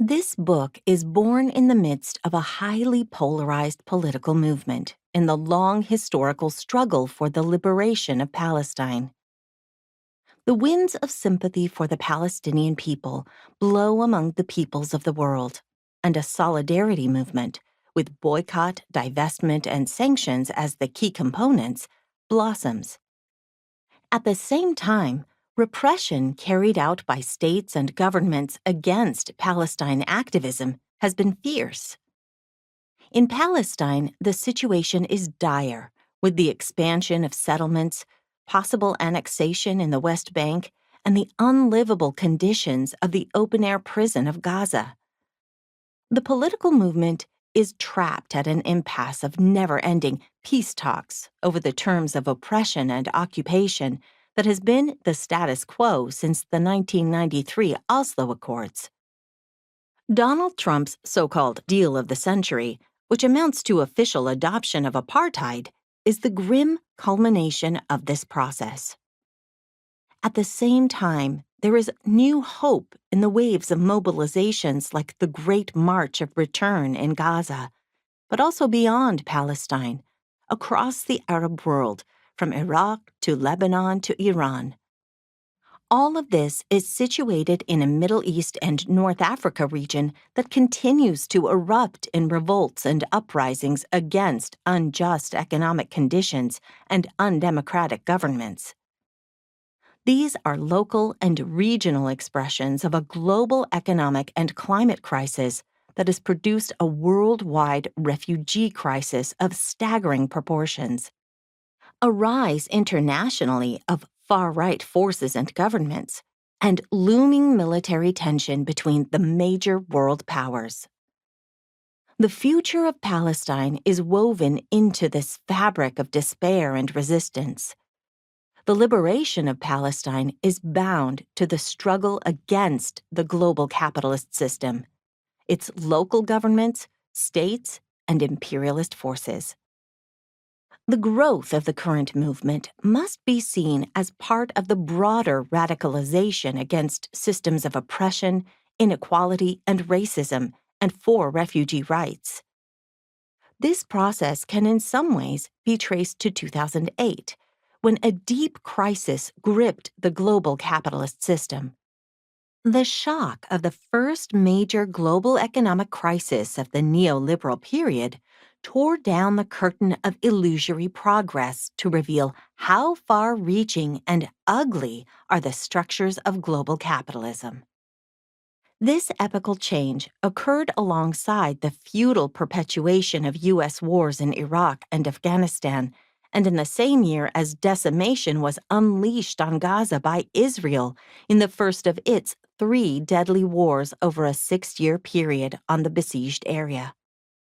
This book is born in the midst of a highly polarized political movement in the long historical struggle for the liberation of Palestine. The winds of sympathy for the Palestinian people blow among the peoples of the world, and a solidarity movement, with boycott, divestment, and sanctions as the key components, blossoms. At the same time, repression carried out by states and governments against Palestine activism has been fierce. In Palestine, the situation is dire, with the expansion of settlements, possible annexation in the West Bank, and the unlivable conditions of the open-air prison of Gaza. The political movement is trapped at an impasse of never-ending peace talks over the terms of oppression and occupation that has been the status quo since the 1993 Oslo Accords. Donald Trump's so-called deal of the century, which amounts to official adoption of apartheid, is the grim culmination of this process. At the same time, there is new hope in the waves of mobilizations like the Great March of Return in Gaza, but also beyond Palestine, across the Arab world, from Iraq to Lebanon to Iran. All of this is situated in a Middle East and North Africa region that continues to erupt in revolts and uprisings against unjust economic conditions and undemocratic governments. These are local and regional expressions of a global economic and climate crisis that has produced a worldwide refugee crisis of staggering proportions, a rise internationally of far-right forces and governments, and looming military tension between the major world powers. The future of Palestine is woven into this fabric of despair and resistance. The liberation of Palestine is bound to the struggle against the global capitalist system, its local governments, states, and imperialist forces. The growth of the current movement must be seen as part of the broader radicalization against systems of oppression, inequality, and racism, and for refugee rights. This process can in some ways be traced to 2008, when a deep crisis gripped the global capitalist system. The shock of the first major global economic crisis of the neoliberal period tore down the curtain of illusory progress to reveal how far-reaching and ugly are the structures of global capitalism. This epochal change occurred alongside the futile perpetuation of U.S. wars in Iraq and Afghanistan, and in the same year as decimation was unleashed on Gaza by Israel in the first of its 3 deadly wars over a 6-year period on the besieged area.